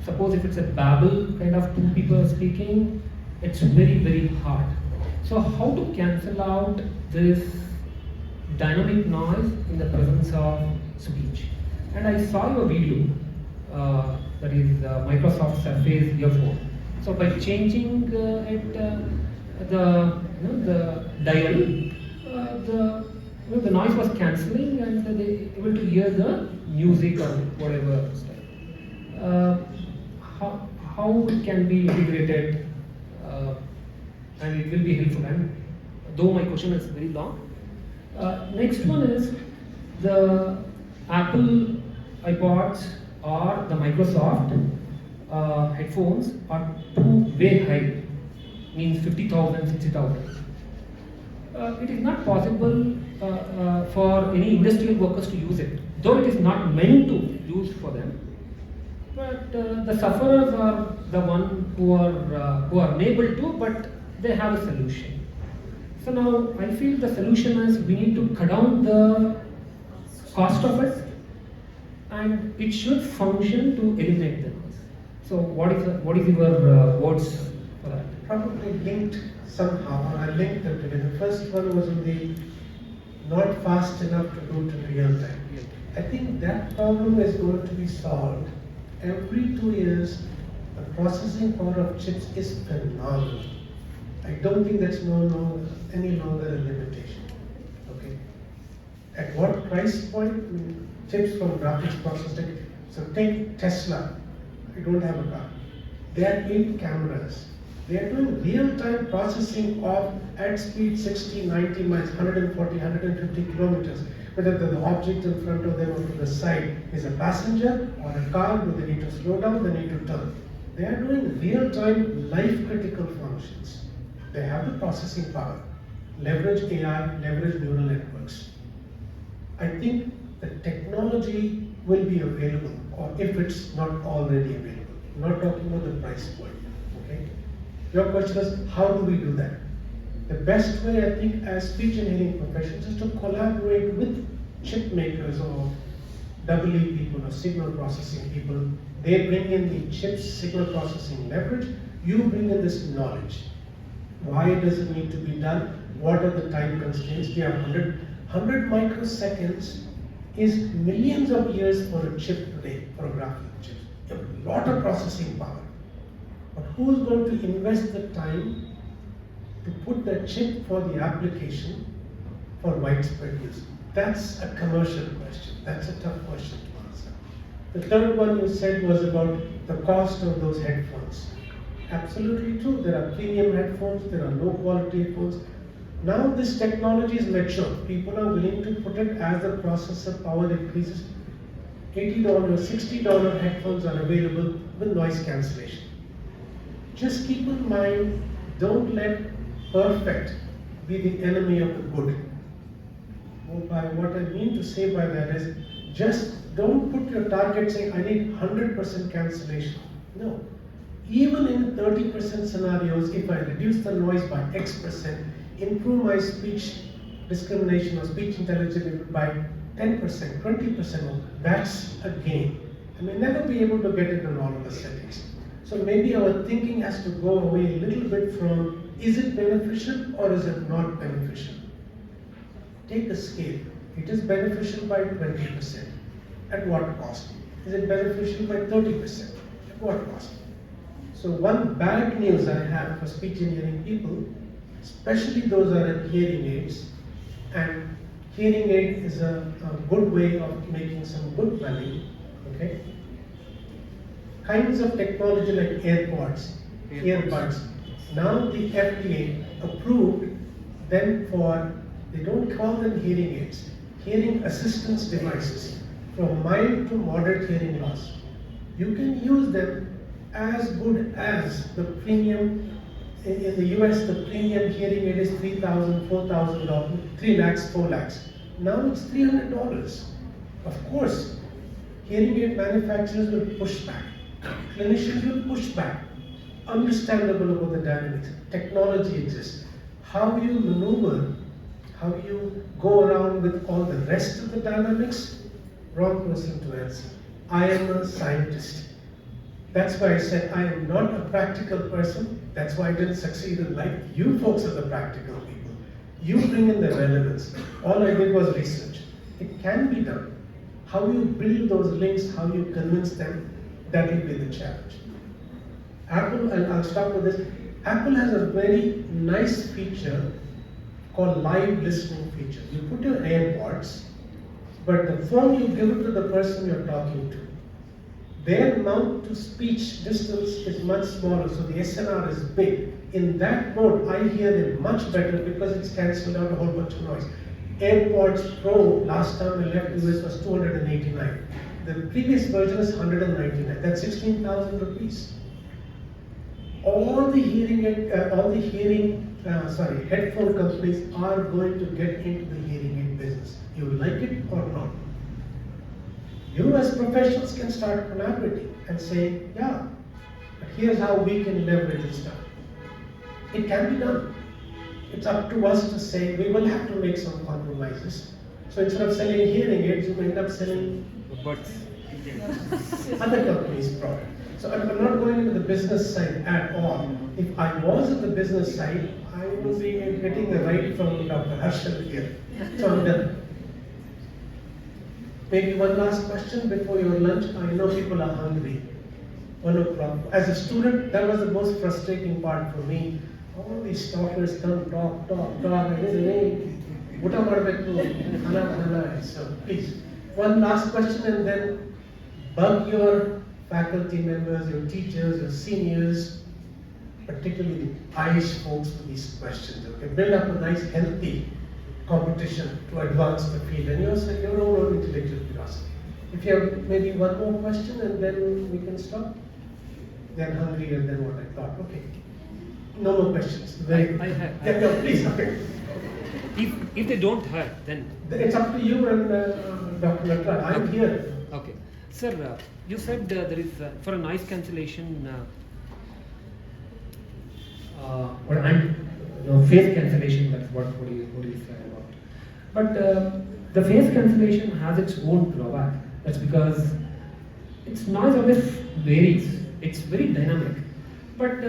Suppose if it's a babble kind of two people speaking, it's very, very hard. So how to cancel out this dynamic noise in the presence of speech? And I saw your video, that is Microsoft Surface earphone. So by changing the dial, the noise was cancelling, and they were able to hear the music or whatever stuff. How it can be integrated, and it will be helpful. And though my question is very long, next one is the Apple iPods or the Microsoft headphones are too way high, means 50,000, 60,000. It is not possible for any industrial workers to use it, though it is not meant to use for them. But the sufferers are the one who are unable to, but they have a solution. So now I feel the solution is we need to cut down the cost of it, and it should function to eliminate the noise. So what is your words for that? Probably linked somehow. I linked them together. The first one was on the not fast enough to do it in real time. I think that problem is going to be solved. Every 2 years, the processing power of chips is phenomenal. I don't think that's any longer a limitation. Okay. At what price point? Chips from graphics processing. So take Tesla. I don't have a car. They have 8 cameras. They are doing real-time processing of at speed 60, 90 miles, 140, 150 kilometers. Whether the object in front of them or to the side is a passenger or a car, do they need to slow down, they need to turn. They are doing real-time, life-critical functions. They have the processing power. Leverage AI, leverage neural networks. I think the technology will be available, or if it's not already available. I'm not talking about the price point. Okay? Your question is, how do we do that? The best way, I think, as speech and hearing professionals is to collaborate with chip makers or EE people or signal processing people. They bring in the chips, signal processing leverage. You bring in this knowledge. Why does it need to be done? What are the time constraints? We have 100 microseconds is millions of years for a chip today, for a graphic chip. You have a lot of processing power. But who's going to invest the time to put the chip for the application for widespread use? That's a commercial question. That's a tough question to answer. The third one you said was about the cost of those headphones. Absolutely true. There are premium headphones, there are low quality headphones. Now this technology is mature. People are willing to put it as the processor power increases. $80, $60 headphones are available with noise cancellation. Just keep in mind, don't let perfect be the enemy of the good. What I mean to say by that is, just don't put your target saying, I need 100% cancellation. No. Even in 30% scenarios, if I reduce the noise by X%, improve my speech discrimination or speech intelligence by 10%, 20% more, that's a gain. I may never be able to get it in all of the settings. So maybe our thinking has to go away a little bit from, is it beneficial or is it not beneficial? Take a scale. It is beneficial by 20%. At what cost? Is it beneficial by 30%? At what cost? So one bad news I have for speech and hearing people, especially those who are in hearing aids, and hearing aid is a good way of making some good money, okay? Kinds of technology like earbuds. Now the FDA approved them for, they don't call them hearing aids, hearing assistance devices from mild to moderate hearing loss. You can use them as good as the premium. In the US, the premium hearing aid is $3,000, $4,000, 3 lakhs, 4 lakhs. Now it's $300. Of course, hearing aid manufacturers will push back. Clinicians will push back. Understandable about the dynamics. Technology exists. How you maneuver, how you go around with all the rest of the dynamics, wrong person to answer. I am a scientist. That's why I said I am not a practical person. That's why I didn't succeed in life. You folks are the practical people. You bring in the relevance. All I did was research. It can be done. How you build those links, how you convince them, that will be the challenge. Apple, and I'll stop with this. Apple has a very nice feature called live listening feature. You put your AirPods, but the phone you give it to the person you're talking to. Their mouth to speech distance is much smaller, so the SNR is big. In that mode, I hear them much better because it's cancelled out a whole bunch of noise. AirPods Pro, last time I left US, was 289. The previous version is 199. That's 16,000 rupees. All the headphone companies are going to get into the hearing aid business. You like it or not? You as professionals can start collaborating and say, yeah, but here's how we can leverage this stuff. It can be done. it's up to us to say we will have to make some compromises. So instead of selling hearing aids, you end up selling other companies' product. So I'm not going into the business side at all. If I was at the business side, I would be getting the right from Dr. Harshal here. So I'm done. Maybe one last question before your lunch. I know people are hungry. One o'clock. As a student, that was the most frustrating part for me. All these talkers come, talk. So please, one last question and then bug your faculty members, your teachers, your seniors, particularly the ICE folks for these questions. Okay, build up a nice healthy competition to advance the field and your own intellectual curiosity. If you have maybe one more question and then we can stop. Then hungry and then what I thought. Okay. No more questions. I have. Yeah, no, please. Okay. If they don't have, then It's up to you and Dr. Natla. I'm here. okay. Sir, you said there is for a noise cancellation. Phase cancellation. That's what do you say about? But the phase cancellation has its own drawback. That's because its noise always varies. It's very dynamic. But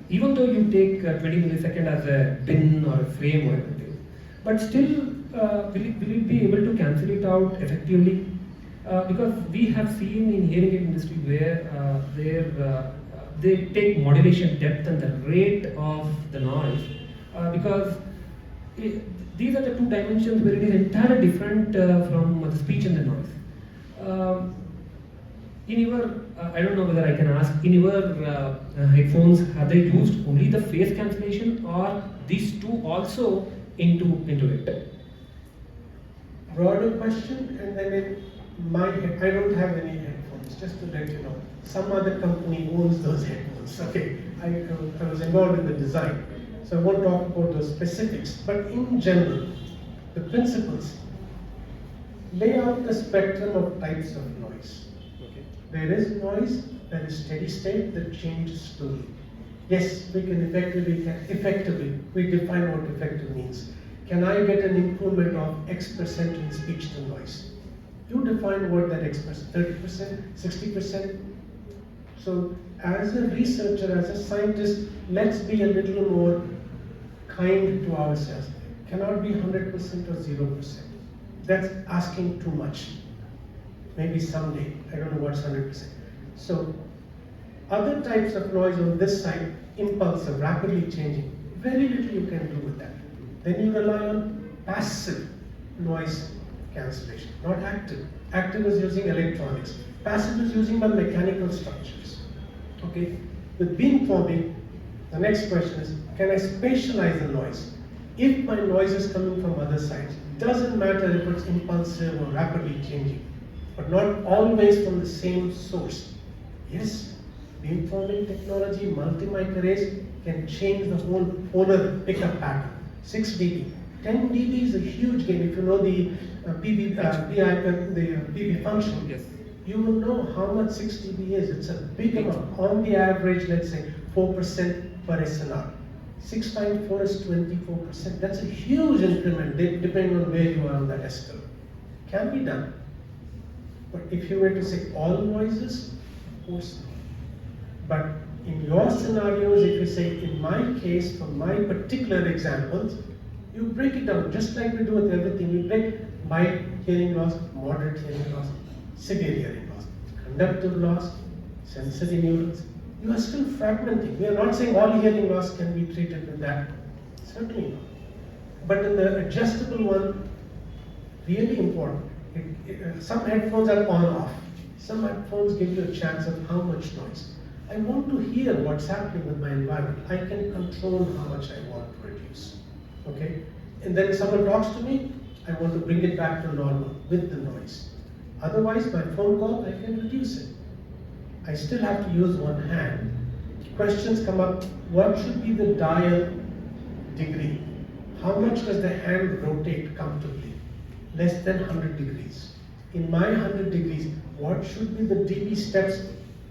even though you take 20 milliseconds as a pin or a frame or anything, but still will it be able to cancel it out effectively? Because we have seen in hearing aid industry where they take modulation depth and the rate of the noise because these are the two dimensions where it is entirely different from the speech and the noise. In your, I don't know whether I can ask, in your headphones, have they used only the phase cancellation or these two also into it? Broader question, and then in my head, I don't have any headphones, just to let you know. Some other company owns those headphones. Okay, I was involved in the design, so I won't talk about those specifics, but in general, the principles lay out the spectrum of types of noise. There is noise that is steady state that changes slowly. Yes, we can effectively, we define what effective means. Can I get an improvement of X% in speech to noise? You define what that X%, 30%, 60%? So as a researcher, as a scientist, let's be a little more kind to ourselves. Cannot be 100% or 0%. That's asking too much. Maybe someday, I don't know what's 100%. So, other types of noise on this side, impulsive, rapidly changing, very little you can do with that. Then you rely on passive noise cancellation, not active. Active is using electronics. Passive is using the mechanical structures. Okay? With beamforming, the next question is, can I spatialize the noise? If my noise is coming from other sides, it doesn't matter if it's impulsive or rapidly changing, but not always from the same source. Yes, beamforming technology, multi-mic arrays can change the whole polar pickup pattern. 6 dB. 10 dB is a huge gain. If you know the PB function, Yes. you will know how much 6 dB is. It's a big amount. On the average, let's say 4% per SNR. 6 times 4 is 24%. That's a huge increment depending on where you are on that S-curve. Can be done. But if you were to say all noises, of course not. But in your scenarios, if you say, in my case, for my particular examples, you break it down, just like we do with everything. You break mild hearing loss, moderate hearing loss, severe hearing loss, conductive loss, sensory neurons. You are still fragmenting. We are not saying all hearing loss can be treated with that. Certainly not. But in the adjustable one, really important. Some headphones are on-off. Some headphones give you a chance of how much noise. I want to hear what's happening with my environment. I can control how much I want to reduce. Okay? And then if someone talks to me, I want to bring it back to normal with the noise. Otherwise, my phone call, I can reduce it. I still have to use one hand. Questions come up, what should be the dial degree? How much does the hand rotate comfortably? Less than 100 degrees. In my 100 degrees, what should be the dB steps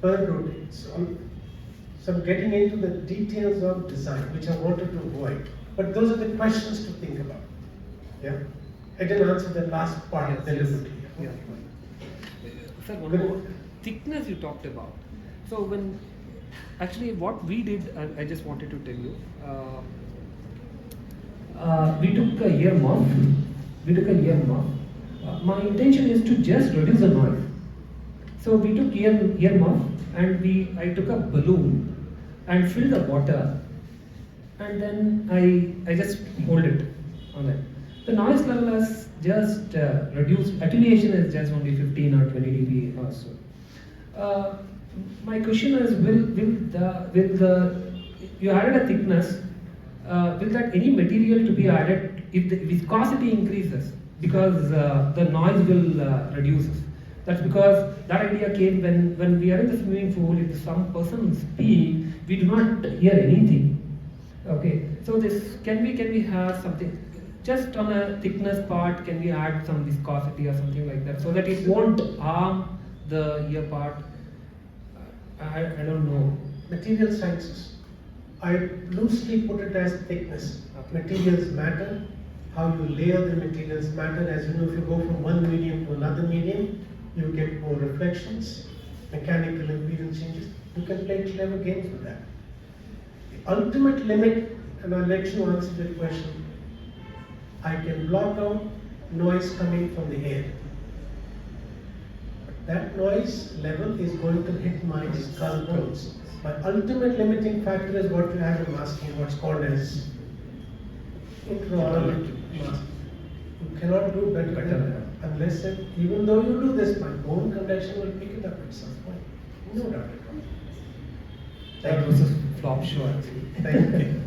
per rotate? So I'm getting into the details of design, which I wanted to avoid. But those are the questions to think about. Yeah? I didn't answer the last part deliberately. Yeah. Sir, one Good. more. Thickness you talked about. So when actually what we did, I just wanted to tell you. We took a ear muff. My intention is to just reduce the noise. So we took ear muff and I took a balloon and filled the water, and then I just hold it on that. The noise level has just reduced. Attenuation is just only 15 or 20 dB or so. My question is, will the you added a thickness? Will that any material to be added if the viscosity increases, because the noise will reduces? That's because that idea came when we are in the swimming pool. If some person speak, we do not hear anything. Okay, so this can we have something just on a thickness part? Can we add some viscosity or something like that so that it won't harm the ear part? I don't know. Material sciences. I loosely put it as thickness. Okay. Materials matter. How you layer the materials matter. As you know, if you go from one medium to another medium, you get more reflections, mechanical impedance changes. You can play clever games with that. The ultimate limit, and I'll let you answer the question, I can block out noise coming from the head. But that noise level is going to hit my skull bones. My ultimate limiting factor is what you have in masking, what's called as intraoral masking. You cannot do better than that unless even though you do this, my bone conduction will pick it up at some point. No doubt about it. That was a flop show actually. Thank you.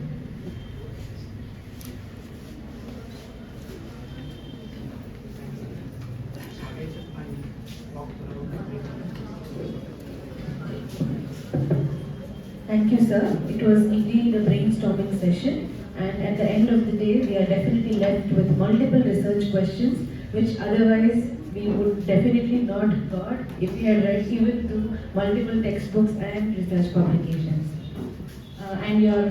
Thank you, sir. It was indeed a brainstorming session, and at the end of the day, we are definitely left with multiple research questions, which otherwise we would definitely not have got if we had read even through multiple textbooks and research publications. And your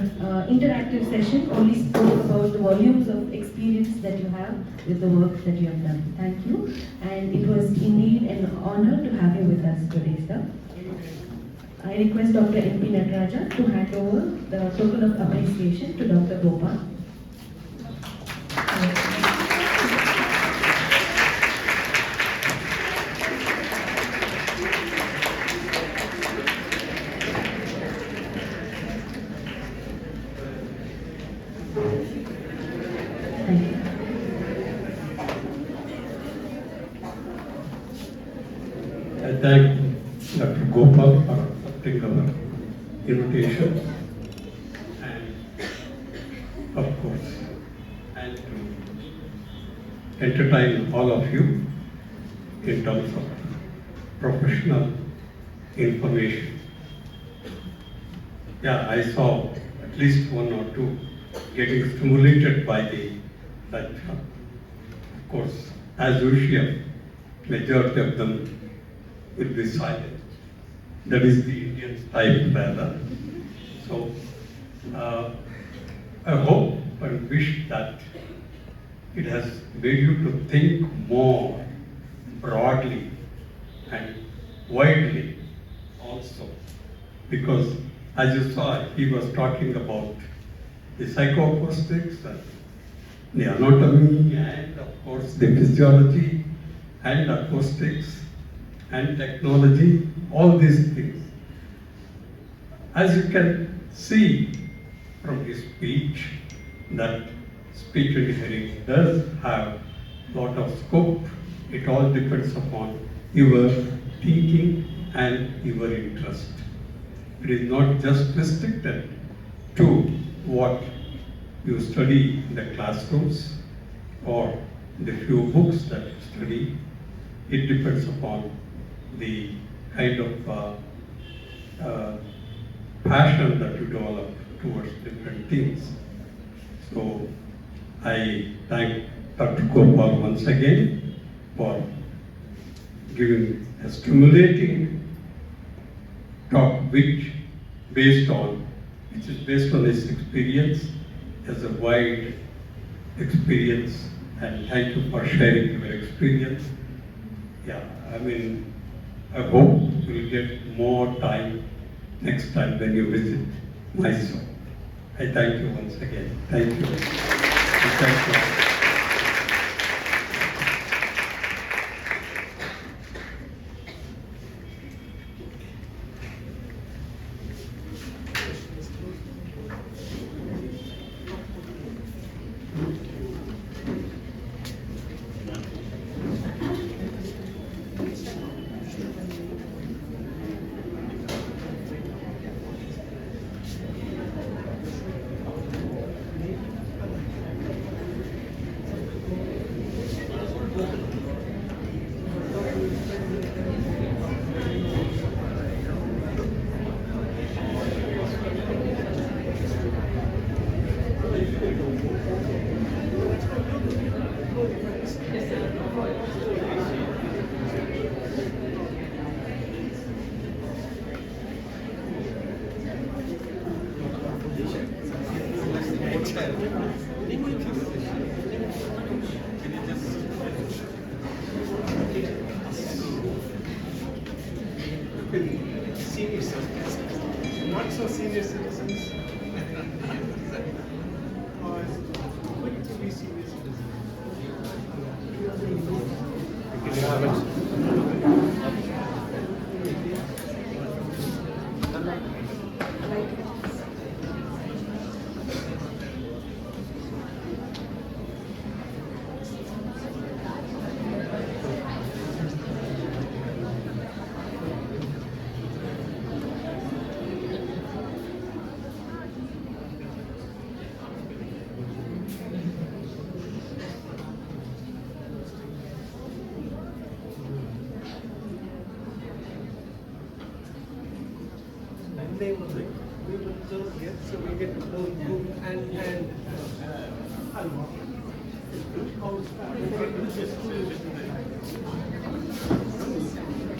interactive session only spoke about the volumes of experience that you have with the work that you have done. Thank you, and it was indeed an honor to have you with us today, sir. I request Dr. N.P. Nataraja to hand over the token of appreciation to Dr. Gopal. Thank you. I thank Dr. Gopal for accepting our invitation, and of course, and to entertain all of you in terms of professional information. Yeah, I saw at least one or two getting stimulated by the lecture. Of course, as usual, majority of them will be silent. That is the Indian type rather. So, I hope and wish that it has made you to think more broadly and widely also. Because as you saw, he was talking about the psychoacoustics and the anatomy and of course the physiology and acoustics and technology, all these things. As you can see from his speech, that speech and hearing does have a lot of scope. It all depends upon your thinking and your interest. It is not just restricted to what you study in the classrooms or the few books that you study. It depends upon the kind of passion that you develop towards different things. So I thank Dr. Gopal once again for giving a stimulating talk which is based on his experience has a wide experience, and thank you for sharing your experience. Yeah, I mean, I hope you'll get more time next time when you visit Mysuru. I thank you once again. Thank you. And thank you. Senior citizens, not so senior citizens, or quick to be senior citizens. They will we will close here, so we get to close and